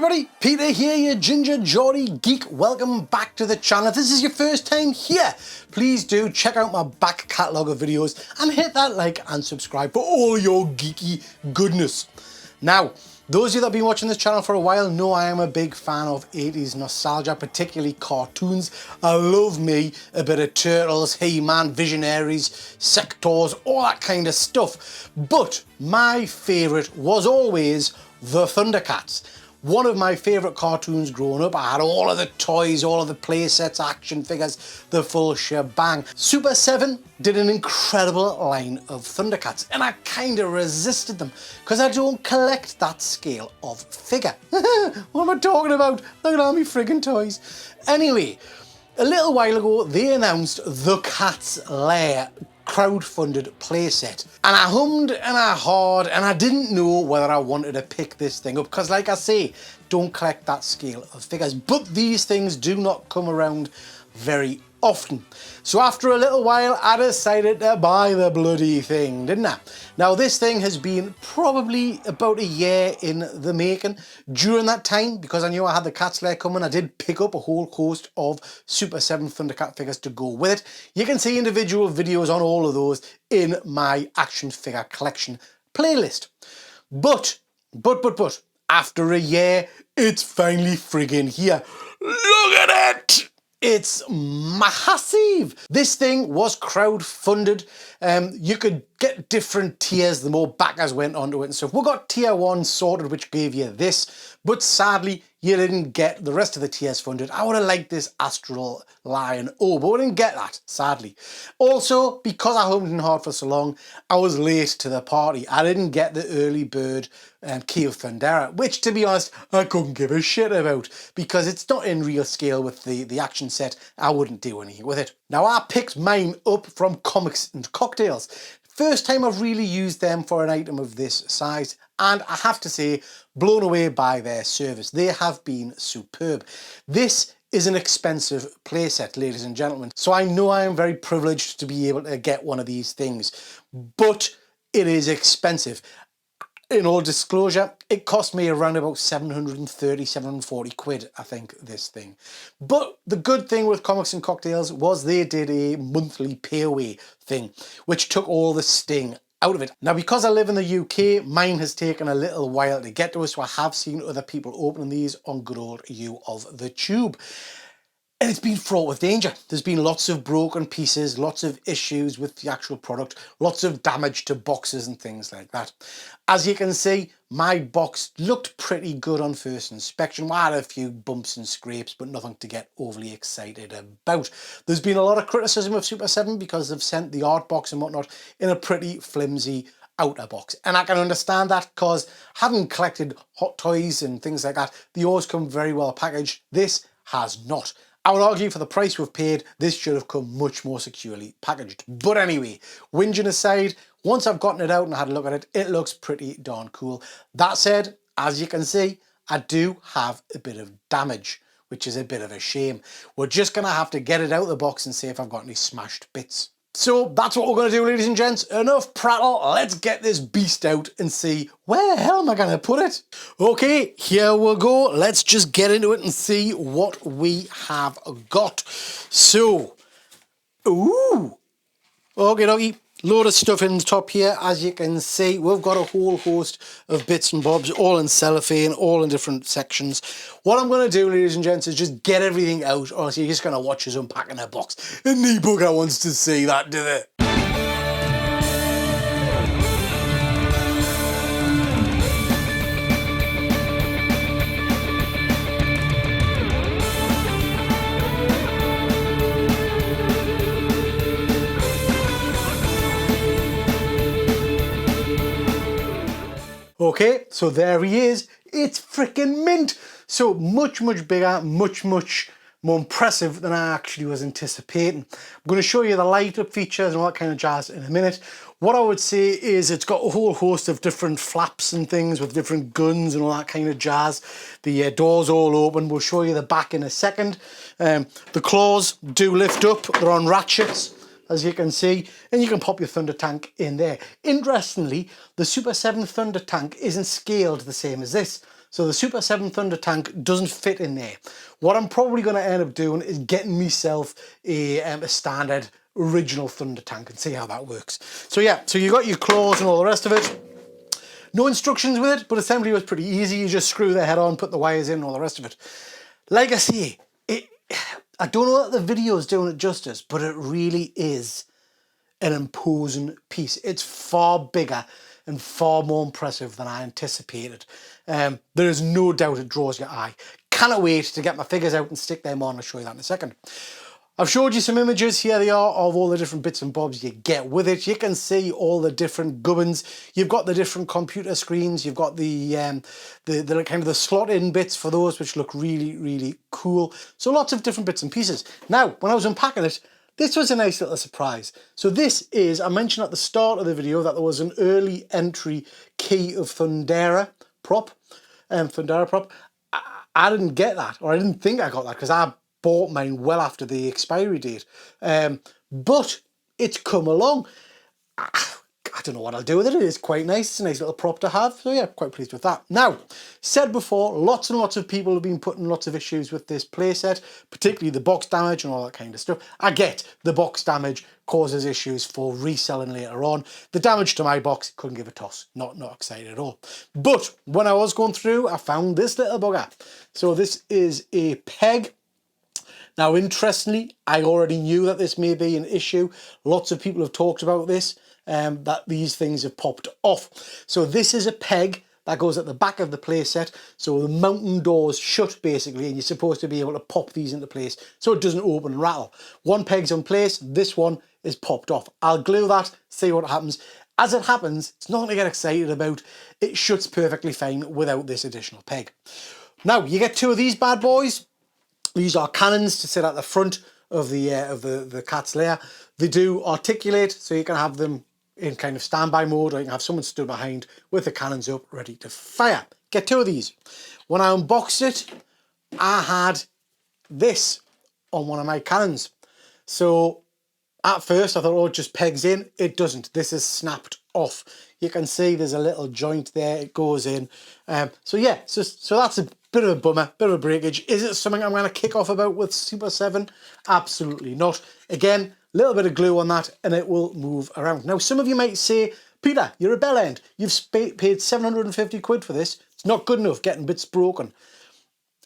everybody, Peter here, your ginger Geordie geek. Welcome back to the channel. If this is your first time here, please do check out my back catalogue of videos and hit that like and subscribe for all your geeky goodness. Now, those of you that have been watching this channel for a while know I am a big fan of 80s nostalgia, particularly cartoons. I love me a bit of Turtles, He-Man, Visionaries, Sectors, all that kind of stuff. But my favourite was always the Thundercats. One of my favourite cartoons growing up. I had all of the toys, all of the play sets, action figures, the full shebang. Super 7 did an incredible line of Thundercats, and I kind of resisted them because I don't collect that scale of figure. What am I talking about? Look at all my friggin' toys. Anyway, a little while ago they announced the Cats Lair crowdfunded playset, and I hummed and I hawed and I didn't know whether I wanted to pick this thing up because, like I say, don't collect that scale of figures, but these things do not come around very often. So after a little while I decided to buy the bloody thing, didn't I? Now this thing has been probably about a year in the making. During that time, because I knew I had the Cats Lair coming, I did pick up a whole host of Super 7 Thundercat figures to go with it. You can see individual videos on all of those in my action figure collection playlist. But, after a year, it's finally friggin' here. Look at it! It's massive. This thing was crowdfunded. You could get different tiers the more backers went onto it and stuff. We got tier 1 sorted, which gave you this, but sadly you didn't get the rest of the tiers funded. I would have liked this Astral Lion but we didn't get that, sadly. Also, because I hummed and hawed for so long, I was late to the party. I didn't get the early bird Key of Thundera, which, to be honest, I couldn't give a shit about because it's not in real scale with the action set. I wouldn't do anything with it. Now, I picked mine up from Comics and Cocktails. First time I've really used them for an item of this size, and I have to say, blown away by their service. They have been superb. This is an expensive playset, ladies and gentlemen, so I know I am very privileged to be able to get one of these things, but it is expensive. In all disclosure, it cost me around about 730, 740 quid, I think, this thing. But the good thing with Comics and Cocktails was they did a monthly pay-away thing, which took all the sting out of it. Now, because I live in the UK, mine has taken a little while to get to us, so I have seen other people opening these on good old U of the Tube. And it's been fraught with danger. There's been lots of broken pieces, lots of issues with the actual product, lots of damage to boxes and things like that. As you can see, my box looked pretty good on first inspection. I had a few bumps and scrapes, but nothing to get overly excited about. There's been a lot of criticism of Super 7 because they've sent the art box and whatnot in a pretty flimsy outer box. And I can understand that because having collected Hot Toys and things like that, they always come very well packaged. This has not. I would argue for the price we've paid, this should have come much more securely packaged. But anyway, whinging aside, once I've gotten it out and had a look at it, it looks pretty darn cool. That said, as you can see, I do have a bit of damage, which is a bit of a shame. We're just going to have to get it out of the box and see if I've got any smashed bits. So that's what we're going to do, ladies and gents. Enough prattle, let's get this beast out and see where the hell am I going to put it? Okay, here we go. Let's just get into it and see what we have got. So, ooh, okay, doggy. Load of stuff in the top here. As you can see, we've got a whole host of bits and bobs, all in cellophane, all in different sections. What I'm going to do, ladies and gents, is just get everything out, or else you're just going to watch us unpacking a box. And no bugger wants to see that, do they? Okay, so there he is. It's freaking mint. So much bigger, much more impressive than I actually was anticipating. I'm going to show you the light up features and all that kind of jazz in a minute. What I would say is it's got a whole host of different flaps and things with different guns and all that kind of jazz. The doors all open. We'll show you the back in a second. The claws do lift up. They're on ratchets, as you can see, and you can pop your Thunder Tank in there. Interestingly, the Super 7 Thunder Tank isn't scaled the same as this. So the Super 7 Thunder tank doesn't fit in there. What I'm probably going to end up doing is getting myself a standard original Thunder tank and see how that works. So yeah, so you got your claws and all the rest of it. No instructions with it, but assembly was pretty easy. You just screw the head on, put the wires in and all the rest of it. Like I say, I don't know that the video is doing it justice, but it really is an imposing piece. It's far bigger and far more impressive than I anticipated. There is no doubt it draws your eye. Cannot wait to get my figures out and stick them on. I'll show you that in a second. I've showed you some images, here they are, of all the different bits and bobs you get with it. You can see all the different gubbins. You've got the different computer screens. You've got the kind of the slot-in bits for those, which look really, really cool. So lots of different bits and pieces. Now, when I was unpacking it, this was a nice little surprise. So this is, I mentioned at the start of the video that there was an early entry key of Thundera prop. I didn't get that, or I didn't think I got that, because I bought mine well after the expiry date. But it's come along. I don't know what I'll do with it. It is quite nice. It's a nice little prop to have. So yeah, quite pleased with that. Now, said before, lots and lots of people have been putting lots of issues with this playset, particularly the box damage and all that kind of stuff. I get the box damage causes issues for reselling later on. The damage to my box, couldn't give a toss. Not excited at all. But when I was going through, I found this little bugger. So this is a peg. Now, interestingly, I already knew that this may be an issue. Lots of people have talked about this, that these things have popped off. So this is a peg that goes at the back of the playset. So the mounting doors shut basically, and you're supposed to be able to pop these into place so it doesn't open and rattle. One peg's in place, this one is popped off. I'll glue that, see what happens. As it happens, it's nothing to get excited about. It shuts perfectly fine without this additional peg. Now, you get two of these bad boys. These are cannons to sit at the front of the Cats Lair. They do articulate, so you can have them in kind of standby mode, or you can have someone stood behind with the cannons up, ready to fire. Get two of these. When I unboxed it, I had this on one of my cannons. So at first I thought, oh, it just pegs in. It doesn't. This is snapped off. You can see there's a little joint there. It goes in. So yeah, so that's a bit of a bummer, bit of a breakage. Is it something I'm going to kick off about with Super 7? Absolutely not. Again, a little bit of glue on that and it will move around. Now, some of you might say, Peter, you're a bell end. You've paid 750 quid for this. It's not good enough getting bits broken.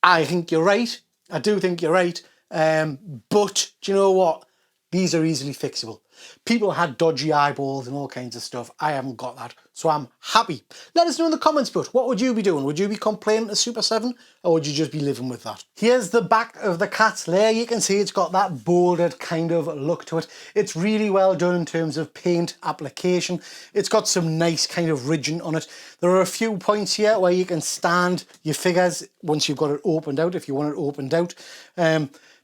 I think you're right. I do think you're right. But do you know what? These are easily fixable. People had dodgy eyeballs and all kinds of stuff. I haven't got that, so I'm happy. Let us know in the comments, but what would you be doing? Would you be complaining to Super 7, or would you just be living with that? Here's the back of the Cats Lair. You can see it's got that bolded kind of look to it. It's really well done in terms of paint application. It's got some nice kind of ridging on it. There are a few points here where you can stand your figures once you've got it opened out, if you want it opened out.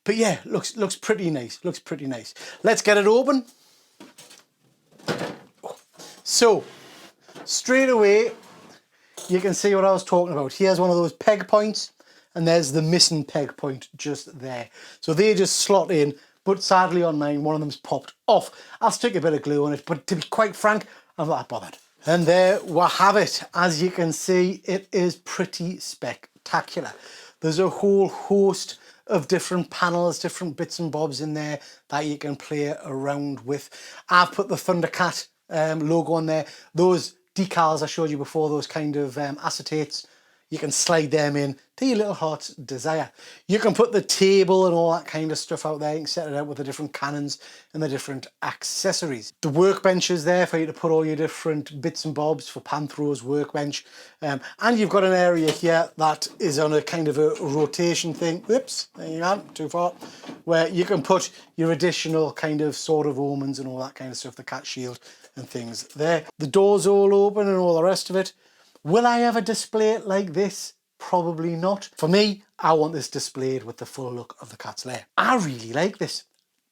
But yeah, looks pretty nice. Looks pretty nice. Let's get it open. So, straight away, you can see what I was talking about. Here's one of those peg points, and there's the missing peg point just there. So they just slot in, but sadly on mine, one of them's popped off. I'll stick a bit of glue on it, but to be quite frank, I'm not that bothered. And there we have it. As you can see, it is pretty spectacular. There's a whole host of different panels, different bits and bobs in there that you can play around with. I've put the Thundercat logo on there. Those decals I showed you before, those kind of acetates, you can slide them in to your little heart's desire. You can put the table and all that kind of stuff out there. You can set it out with the different cannons and the different accessories. The workbench is there for you to put all your different bits and bobs for Panthro's workbench. And you've got an area here that is on a kind of a rotation thing. Whoops, there you go, too far. Where you can put your additional kind of sword of omens and all that kind of stuff, the cat shield and things there. The door's all open and all the rest of it. Will I ever display it like this? Probably not. For me, I want this displayed with the full look of the Cat's Lair. I really like this,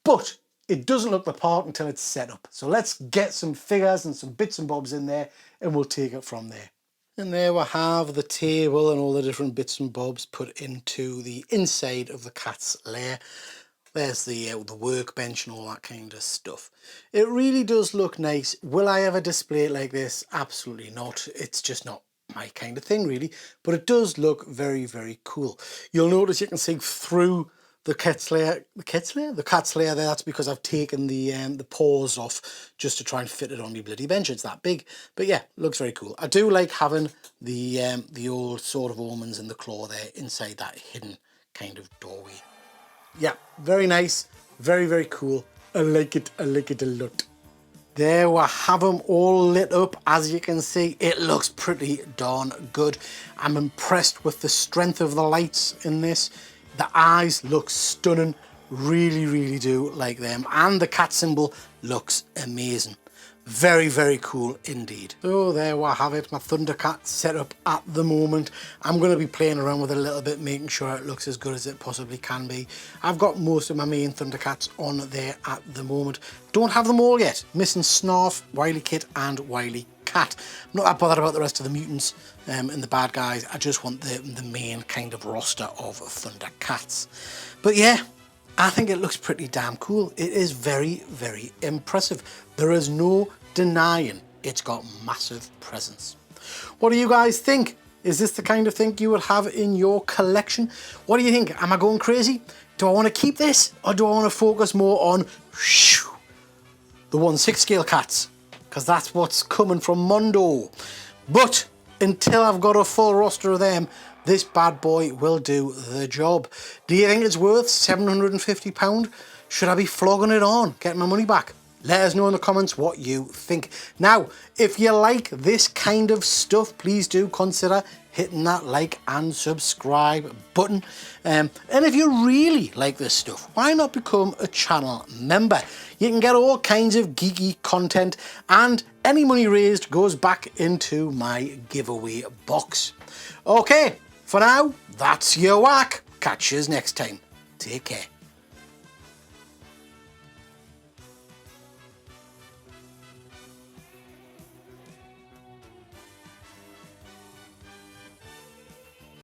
but it doesn't look the part until it's set up. So let's get some figures and some bits and bobs in there and we'll take it from there. And there we have the table and all the different bits and bobs put into the inside of the Cat's Lair. There's the workbench and all that kind of stuff. It really does look nice. Will I ever display it like this? Absolutely not. It's just not my kind of thing really, but it does look very, very cool. You'll notice you can see through the Cats Lair, the Cats Lair there. That's because I've taken the paws off just to try and fit it on my bloody bench. It's that big, but yeah, looks very cool. I do like having the old Sword of Omens and the claw there inside that hidden kind of doorway. Yeah, very nice, very, very cool. I like it a lot. There we have them all lit up. As you can see, it looks pretty darn good. I'm impressed with the strength of the lights in this. The eyes look stunning. Really, really do like them. And the cat symbol looks amazing. Very, very cool indeed. So there we have it, my Thundercat set up at the moment. I'm going to be playing around with it a little bit, making sure it looks as good as it possibly can be. I've got most of my main Thundercats on there at the moment. Don't have them all yet. Missing Snarf, Wily Kit and Wily Cat. I'm not that bothered about the rest of the mutants and the bad guys. I just want the main kind of roster of Thundercats. But yeah, I think it looks pretty damn cool. It is very, very impressive. There is no denying it's got massive presence. What do you guys think? Is this the kind of thing you would have in your collection? What do you think? Am I going crazy? Do I want to keep this, or do I want to focus more on the 1/6 scale cats? Because that's what's coming from Mondo. But until I've got a full roster of them, this bad boy will do the job. Do you think it's worth £750? Should I be flogging it on, getting my money back? Let us know in the comments what you think. Now, if you like this kind of stuff, please do consider hitting that like and subscribe button. And if you really like this stuff, why not become a channel member? You can get all kinds of geeky content, and any money raised goes back into my giveaway box. Okay, for now, that's your whack. Catch you next time. Take care.